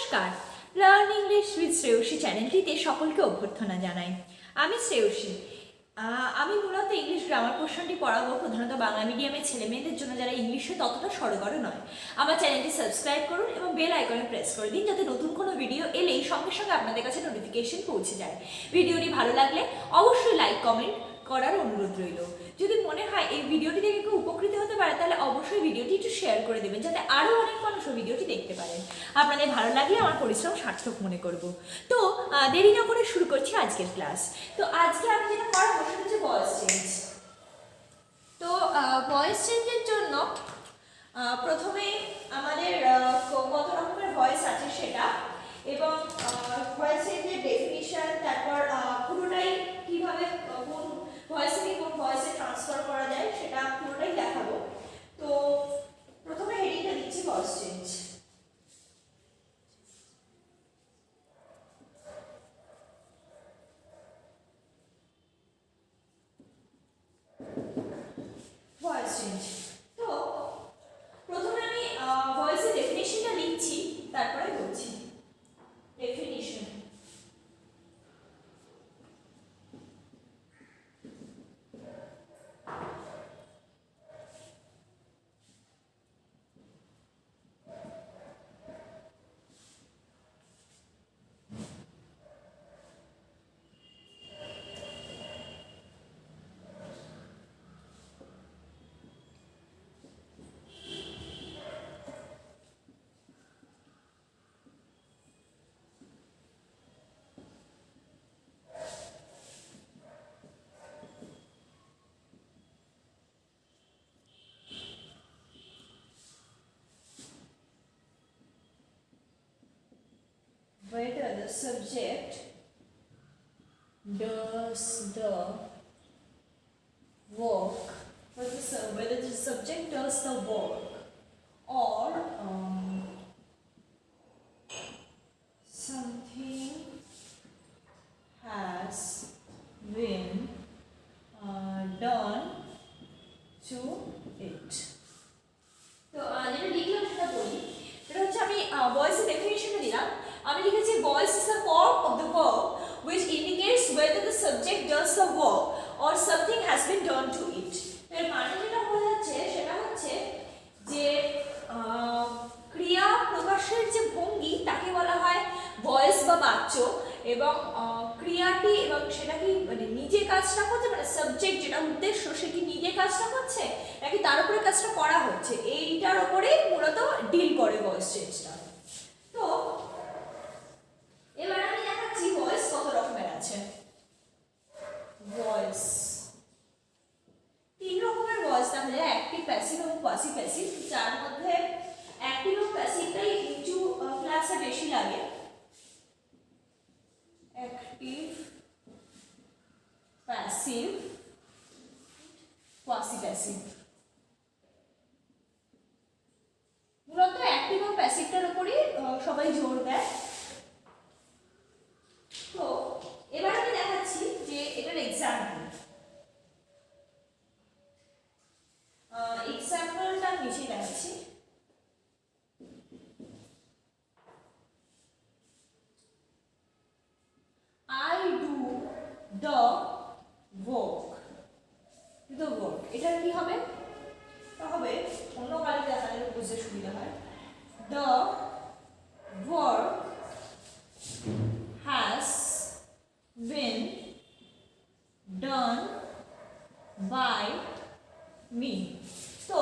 নমস্কার, learn English with Shreyasi চ্যানেলটিতে সকলকে অভ্যর্থনা জানাই। আমি শ্রেয়সী। আমি মূলত ইংলিশ গ্রামার পোর্শনটি পড়াবো প্রধানত বাংলা মিডিয়ামের ছেলেমেয়েদের জন্য যারা ইংলিশে ততটা সড়গড় নয়। আমার চ্যানেলটি সাবস্ক্রাইব করুন এবং বেল আইকনে প্রেস করে দিন যাতে নতুন কোনো ভিডিও এলেই সঙ্গে সঙ্গে আপনাদের কাছে নোটিফিকেশন পৌঁছে যায়। ভিডিওটি ভালো লাগলে অবশ্যই লাইক কমেন্ট করার অনুরোধ রইল। যদি মনে হয় এই ভিডিওটি থেকে কেউ উপকৃত হতে পারে তাহলে অবশ্যই ভিডিওটি একটু শেয়ার করে দেবেন যাতে আরও অনেক মানুষ ভিডিওটি দেখতে পারেন। আপনাদের ভালো লাগলে আমার পরিশ্রম সার্থক মনে করব। তো দেরি না করে শুরু করছি আজকের ক্লাস। তো আজকে আমি যেটা পড়াবো সেটা হচ্ছে ভয়েস চেঞ্জ। তো ভয়েস চেঞ্জের জন্য প্রথমে আমাদের কত রকমের ভয়েস আছে সেটা এবং ভয়েস চেঞ্জের ডেফিনিশন, তারপর পুরোটাই কিভাবে কোন ভয়েস থেকে কোন ভয়েসে ট্রান্সফার করা যায় সেটা পুরোটাই দেখাবো। তো প্রথমে হেডিংটা দিচ্ছি ভয়েস চেঞ্জ। ভয়েস চেঞ্জ, তো প্রথমে আমি ভয়েসের ডেফিনিশনটা লিখছি, তারপরে বলছি। Definition: whether the subject does the work, whether the subject does the work or something has been done to it. তো যেটা লিখলাম সেটা বলি। সেটা হচ্ছে আমি ভয়েসের ডেফিনিশনটা দিলাম। আমি লিখেছি voice is a form of the verb which indicates whether the subject does the work or something has been done to it. এর মানে যেটা বোঝা যাচ্ছে সেটা হচ্ছে যে ক্রিয়া প্রকাশের যে ভঙ্গি তাকে বলা হয় ভয়েস বা বাচ্য, এবং ক্রিয়াটি এবং সেটা কি মানে নিজে কাজটা করছে, মানে সাবজেক্ট যেটা উদ্দেশ্য সে কি নিজে কাজটা করছে নাকি তার উপরে কাজটা করা হচ্ছে, এইটার উপরেই মূলত ডিল করে ভয়েস চেঞ্জটা। তো এবার আমি দেখাচ্ছি ভয়েস কত রকমের আছে। ভয়েস তিন রকমের ভয়েস দেখা যায়: অ্যাক্টিভ, প্যাসিভ এবং কোয়াসি প্যাসিভ। যার মধ্যে অ্যাক্টিভ ও প্যাসিভটাই কিছু ক্লাসে বেশি লাগে। Active, passive, quasi passive. মূলত অ্যাক্টিভ ও প্যাসিভটার উপরই সবাই জোর দেয়। তো এবার আমি দেখাচ্ছি যে এটার এক্সাম্পল। এক্সাম্পলটা নিচে দেখাচ্ছি। I do the work. The work এটা কি হবে? হবে অন্য কালে দেখালে বুঝতে সুবিধা হয়। The work has been done by me. তো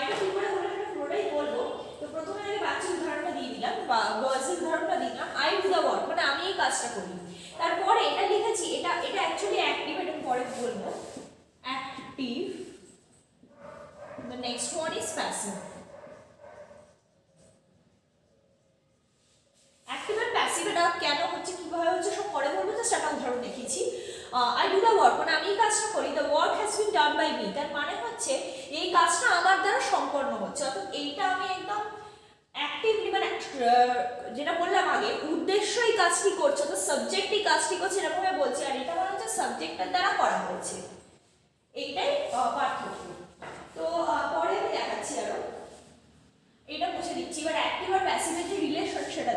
এটা কি করে হলো সেটা পুরোটাই বলবো। তো প্রথমে আগে বাচ্চার উদাহরণটা দিয়ে দিলাম বা বয়সের উদাহরণটা দিলাম। I do the work মানে আমি এই কাজটা করি। তারপরে এটা লিখেছি, এটা অ্যাকচুয়ালি অ্যাক্টিভ, এটা পরে বলবো। Active, the next one is passive. Active আর প্যাসিভ এটা কেন হচ্ছে কিভাবে হচ্ছে সব পরে বলবো, জাস্ট একটা উদাহরণ দেখিয়েছি। I do the work মানে আমি এই কাজটা করি। The work has been done by me তার মানে হচ্ছে এই কাজটা আমার দ্বারা সম্পন্ন হচ্ছে। অর্থাৎ এইটা আমি একদম অ্যাক্টিভলি মানে যেটা বললাম আগে উদ্দেশ্য এই কাজটি করছে, তো সাবজেক্ট এই কাজটি করছে এরকমভাবে বলছি, আর এটা মানে হচ্ছে সাবজেক্টের দ্বারা করা হয়েছে। এইটাই পার্থক্য। তো পরে আমি দেখাচ্ছি আরো, এটা মুছে দিচ্ছি। এবার অ্যাক্টিভ আর প্যাসিভের যে রিলেশন সেটা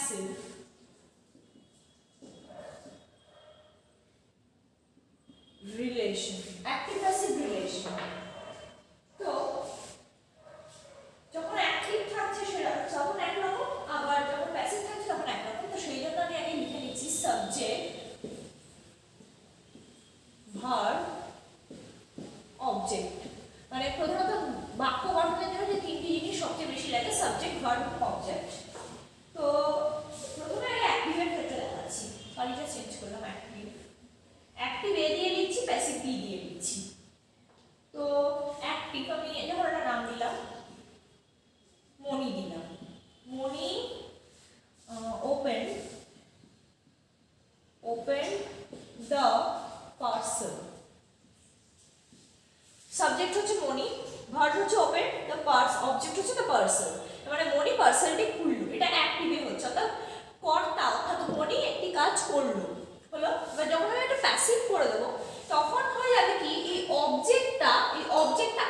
passive relation, active passive relation। তো যখন অ্যাক্টিভ থাকছে সেটা তখন একরকম, আবার যখন প্যাসিভ থাকছে তখন একরকম। তো সেই জন্য আমি আগে লিখে নিচ্ছি সাবজেক্ট ভার্ব অবজেক্ট। মানে প্রধানত বাক্য গঠনের জন্য যে তিনটি জিনিস সবচেয়ে বেশি লাগে, সাবজেক্ট ভার্ব অবজেক্ট। তো প্রথমে আগে অ্যাক্টিভের ক্ষেত্রে দেখাচ্ছি, কালিটা চেঞ্জ করলাম। অ্যাক্টিভ এ দিয়ে লিখছি, প্যাসিভ বি দিয়ে লিখছি। তো অ্যাক্টিভ আমি যখন একটা নাম দিলাম, মনি দিলাম, মনি ওপেন দ্য পার্সেল। সাবজেক্ট হচ্ছে মনি, ভার্ব হচ্ছে ওপেন, দ্য পার্স অবজেক্ট হচ্ছে দ্য পার্সেল। মানে মনি পার্সেলটি খুললো, এটা অ্যাক্টিভে হচ্ছে, অর্থাৎ কর্তা অর্থাৎ মনি একটি কাজ করলো, হলো। এবার যখন আমি একটা প্যাসিভ করে দেবো তখন হয়ে যাবে কি, এই অবজেক্টটা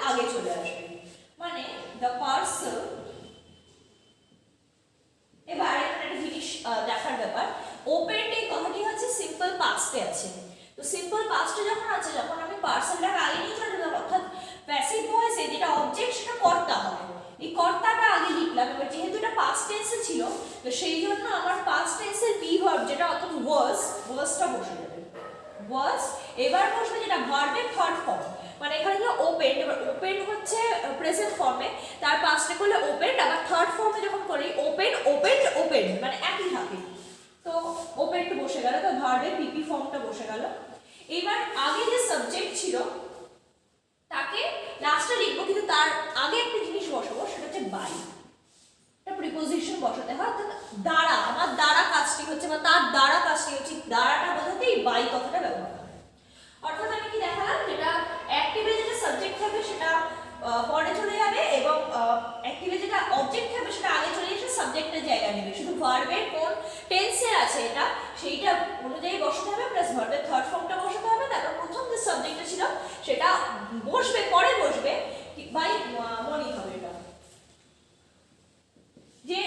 আগে চলে আসবে, মানে দ্য পার্সেল। এবার এখানে একটা জিনিস দেখার ব্যাপার, ওপেন এই কথাটি হচ্ছে সিম্পল পাস্টে আছে। তো সিম্পল পাস্টে যখন আছে, যখন আমি পার্সেলটাকে আগে নিয়ে চলে যাব, অর্থাৎ প্যাসিভ ভয়েসে যেটা অবজেক্ট সেটা কর্তা হবে, এই কর্তাটা আগে লিখলাম। এবার যেহেতু এটা পাস্ট টেন্সে ছিল, তো সেই জন্য আমার পাস্ট টেন্সের বি ভার্ব যেটা অর্থাৎ ওয়াজটা বসে যাবে, ওয়াজ। এবার বসবে যেটা ভার্বের থার্ড ফর্ম, মানে এখানে যে ওপেন, এবার ওপেন হচ্ছে প্রেজেন্ট ফর্মে, তার পাস্টে করলে ওপেন, আবার থার্ড ফর্মে যখন করি ওপেন মানে একই থাকে। তো ওপেনটা বসে গেল, তো ভার্বের পিপি ফর্মটা বসে গেল। এবার আগে যে সাবজেক্ট ছিল তাকে লাস্টে লিখবো, কিন্তু তার আগে একটা জিনিস বসাবো, সেটা হচ্ছে বাই। একটা প্রিপোজিশন বসাতে হয়, অর্থাৎ দ্বারা, আমার দ্বারা কাজটি হচ্ছে বা তার দ্বারা কাজটি হচ্ছে, দ্বারাটা বোঝাতে এই বাই কথাটা ব্যবহার করে। অর্থাৎ আমি কি দেখালাম, যেটা অ্যাক্টিভে যেটা সাবজেক্ট থাকবে সেটা পরে চলে যাবে, এবং অ্যাক্টিভে যেটা অবজেক্ট থাকবে সেটা আগে চলে এসে সাবজেক্টের জায়গা নেবে। শুধু ভার্বের কোন টেন্সে আছে এটা সেইটা অনুযায়ী বসাতে হবে, প্লাস ভার্বের থার্ড ফর্মটা বসাতে হবে। তারপর প্রথম যে সাবজেক্টটা ছিল সেটা বসবে, পরে বসবে বাই মনি হবে। এটা যে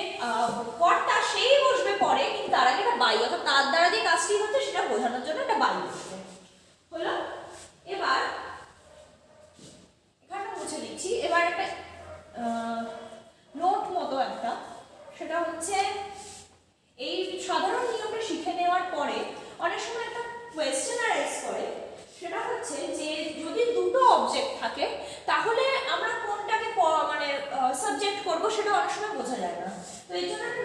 কর্তা সেই বসবে পরে, কিন্তু তার আগে একটা বাই, অর্থাৎ তার দ্বারা যে কাজটি হচ্ছে সেটা বোঝানোর জন্য একটা বাই বসবে, হলো। এবার এখানে মুছে দিচ্ছি। এবার একটা নোট মতো একটা, সেটা হচ্ছে এই সাধারণ নিয়মটা শিখে নেওয়ার পরে অনেক সময় একটা কোয়েশ্চেন আরাইজ করে, সেটা হচ্ছে যে যদি দুটো অবজেক্ট থাকে তাহলে আমরা কোনটাকে মানে সাবজেক্ট করব, সেটা অনেক সময় বোঝা যায় না। তো এই জন্য একটা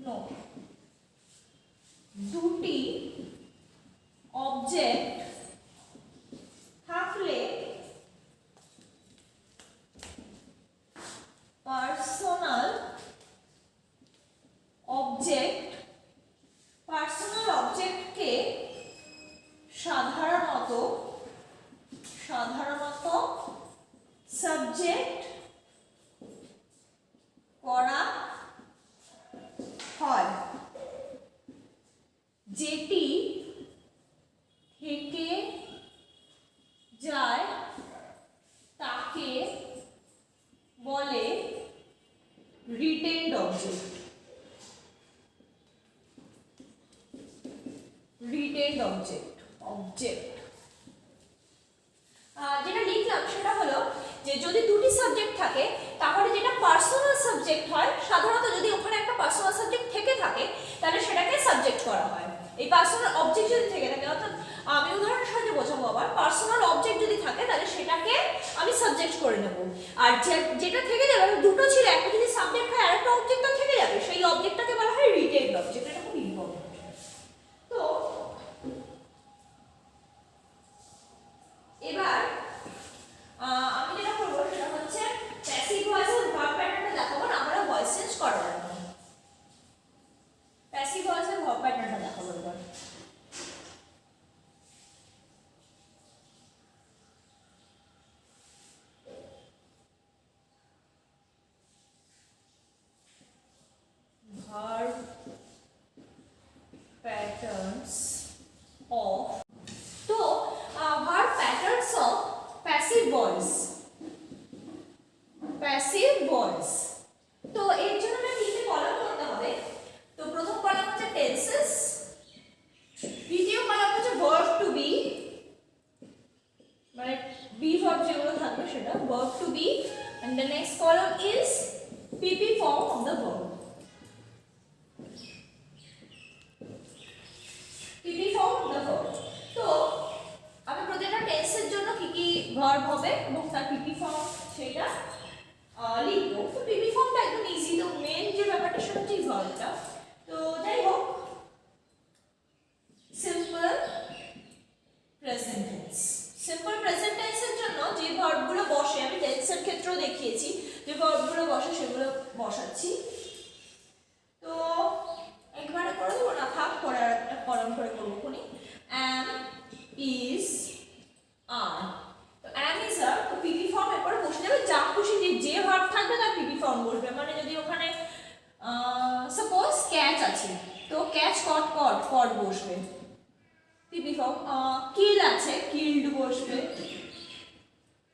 নোট, দুটি অবজেক্ট থাকলে পার্সোনাল অবজেক্টকে সাধারণত সাবজেক্ট করা হয়, যেটি থেকে যায় তাকে বলে রিটেইনড অবজেক্ট। যেটা লিখলাম সেটা হলো যে যদি দুটি সাবজেক্ট থাকে তাহলে যেটা পার্সোনাল সাবজেক্ট হয়, সাধারণত যদি ওখানে একটা পার্সোনাল সাবজেক্ট থেকে থাকে তাহলে সেটাকে সাবজেক্ট করা হয়। এই পার্সোনাল অবজেক্ট যদি থেকে থাকে, অর্থাৎ আমি উদাহরণের সাহায্যে বোঝাবো, আবার পার্সোনাল অবজেক্ট যদি থাকে তাহলে সেটাকে আমি সাবজেক্ট করে নেব। আর যেটা থেকে যাবে, দুটো ছিল, একটা যদি সাবজেক্ট হয় আরেকটা অবজেক্টও থেকে যাবে, সেই অবজেক্টটাকে বলা হয় রিটেইনড অবজেক্ট। এটা খুব ইম্পর্টেন্ট। তো এবার আমি যেটা করবো সেটা হচ্ছে প্যাসিভ ভয়েসের ভার্ব প্যাটার্নটা দেখাবো না, আমরা ভয়েস চেঞ্জ করার জন্য প্যাসিভ ভয়েসের ভার্ব প্যাটার্নটা দেখাবো। এবার verb patterns of, তো verb patterns of passive voice। form of the verb. PP form of the verb. তো আমি প্রত্যেকটা টেন্সের জন্য কি কি ভার্ব হবে এবং তার পিপি ফর্ম সেটা লিখবো। তো পিপি ফর্মটা একদম ইজি, তো মেন যে ব্যাপারটা সেটা হচ্ছে ভার্বটা। তো যাই হোক, simple present tense. Simple present টেন্সের জন্য যে ভার্বগুলো বসে, আমি টেন্সের ক্ষেত্রেও দেখিয়েছি যে ভার্বগুলো বসে সেগুলো বসাচ্ছি। তো একবারে করে দেবো না, থাক পরে আর একটা কলম করে করবো কোনি। am is are, তো am is are, তো পিপি ফর্ম এরপরে বসে যাবে। যা খুশি যে ভার্ব থাকবে তার পিপি ফর্ম বসবে। মানে যদি ওখানে সাপোজ ক্যাচ আছে তো ক্যাচ কট কট কট বসবে পিপি ফর্ম। কিল আছে কিল্ড বসবে,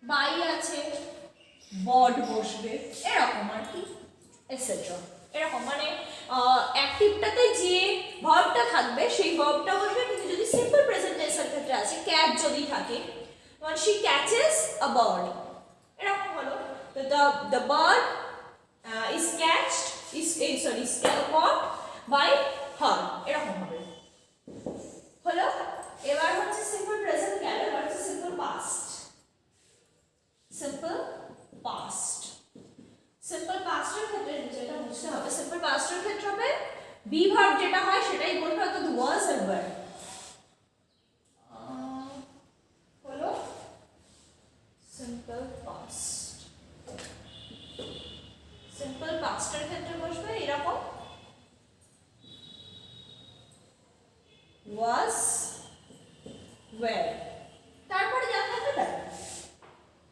বাই আছে বড বসবে, এরকম আর কি এটসেট্রা। এরকম মানে অ্যাক্টিভটাতে যে ভার্বটা থাকবে সেই ভার্বটা বসবে। কিন্তু যদি সিম্পল প্রেজেন্ট টেন্সের ক্ষেত্রে আছে ক্যাচ যদি থাকে, মানে she catches a bird, এরকম হলো। তো the bird is catched is caught by her, এরকম হবে হলো। এবার হচ্ছে সিম্পল প্রেজেন্ট গেল, এবার হচ্ছে simple past. Simple past, simple পাস্টের ক্ষেত্রে যেটা বুঝতে হবে, সিম্পল পাস্টের ক্ষেত্রে হবে বি ভার্ব যেটা হয় সেটাই বলবে, অর্থাৎ ওয়াজ আর ওয়্যার হলো সিম্পল পাস্ট। সিম্পল পাস্টের ক্ষেত্রে বসবে এরকম ওয়াজ ওয়্যার, তারপরে যা থাকবে তাই।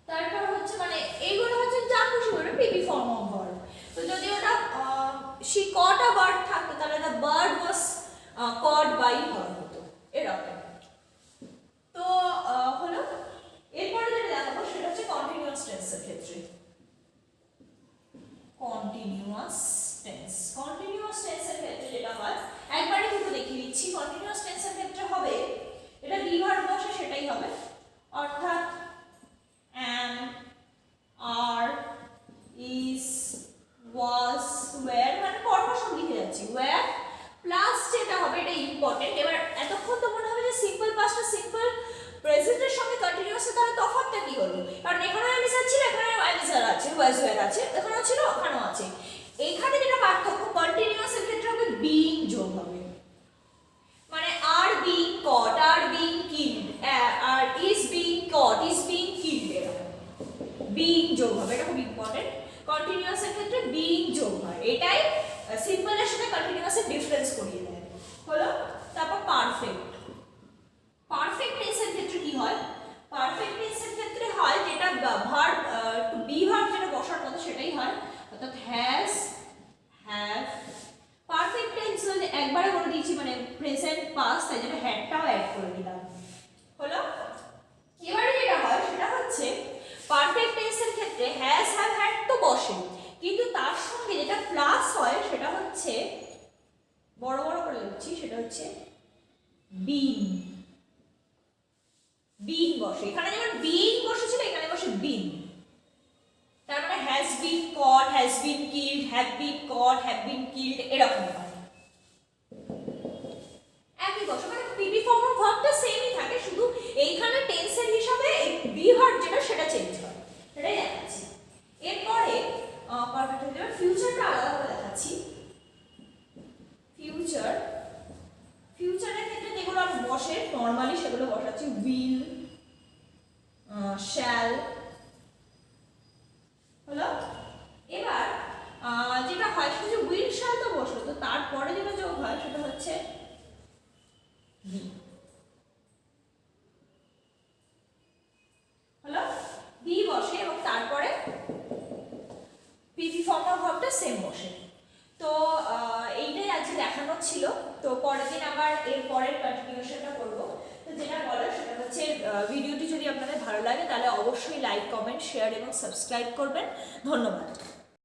তারপর হচ্ছে মানে এইগুলো হচ্ছে যা খুশি বলবে পিপি ফর্ম অফ ভার্ব। তো যদি ওটা she caught a bird থাকতো তাহলে the bird was caught by her হতো, এরকম। তো হলো এরপরে যেটা দেখাবো সেটা হচ্ছে কন্টিনিউয়াস টেন্সের ক্ষেত্রে। কন্টিনিউয়াস টেন্স, কন্টিনিউয়াস টেন্সের ক্ষেত্রে যেটা হয় একবারে দুটো দেখিয়ে দিচ্ছি। কন্টিনিউয়াস টেন্সের ক্ষেত্রে হবে এটা বি ভার্ব বসে সেটাই হবে, অর্থাৎ am, are, is, was, were, মানে পরপর সব লিখে যাচ্ছি। were প্লাস যেটা হবে এটা ইম্পর্টেন্ট। এবার এতক্ষণ তো মনে হবে যে সিম্পল পাস্ট আর সিম্পল প্রেজেন্টের সঙ্গে কন্টিনিউয়াস এর তাহলে তফাৎটা কি হলো? কারণ এখানে am is are ছিল, এখানে am is are আছে, was were আছে, এখানেও ছিল ওখানেও আছে। এইখানে যেটা পার্থক্য কন্টিনিউয়াস এর ক্ষেত্রে হবে being যোগ হবে, মানে are being caught, are being killed, are is being caught, is being killed, এরকম being যোগ হবে। এটা খুব ইম্পর্টেন্ট। কন্টিনিউয়াস এর ক্ষেত্রে being যোগ হয়, এটাই সিম্পল এর সাথে কন্টিনিউয়াস এর ডিফারেন্স করিয়ে দেয় হলো। তারপর পারফেক্ট, পারফেক্ট টেন্সের ক্ষেত্রে কি হয়? পারফেক্ট টেন্সের ক্ষেত্রে হয় যেটা ভার্ব টু বি ভার্ব যেটা বসার কথা সেটাই হয়, অর্থাৎ হ্যাজ, হ্যাভ। পারফেক্ট টেন্স একবারে বলে দিয়েছি মানে প্রেজেন্ট পাস্ট, তাই জন্য হ্যাডটাও অ্যাড করে দিলাম হলো। এবারে যেটা হয় সেটা হচ্ছে পারফেক্ট টেন্সের ক্ষেত্রে হ্যাজ, হ্যাভ, হ্যাড তো বসে, কিন্তু তার সঙ্গে যেটা প্লাস হয় সেটা হচ্ছে বড় বড় করে লিখছি, সেটা হচ্ছে বিন। বিন বসে, এখানে যেমন বিন বসেছিল এখানে বসে বিন। তার মানে has been caught, has been killed, have been caught, have been killed, এরকম হয়। একই বসে মানে পিপি ফর্ম অফ ভার্বটা সেমই থাকে, শুধু এইখানে টেন্সের হিসাবে বি ভার্ব যেটা সেটা চেঞ্জ হয়, সেটাই দেখাচ্ছি। এরপরে পারফেক্ট হয়ে যাবে। ফিউচারটা আলাদা করে দেখাচ্ছি। ফিউচার, ফিউচারের ক্ষেত্রে যেগুলো বসে নরমালি সেগুলো বসাচ্ছি উইল, শ্যাল হলো। এবার যেটা হয় সেটা হচ্ছে উইল শ্যাল তো বসলো, তো তারপরে যেটা যোগ হয় সেটা হচ্ছে বি হলো। বি বসে এবং তারপরে পিপি ফর্ম অফ ভার্বটা সেম বসে। তো এইটাই আজকে দেখানো ছিল। তো পরের দিন আবার এর পরের কন্টিনিউশনটা করব। তো যেটা বলার সেটা হচ্ছে ভিডিওটি যদি আপনাদের ভালো লাগে তাহলে অবশ্যই লাইক, কমেন্ট, শেয়ার এবং সাবস্ক্রাইব করবেন। ধন্যবাদ।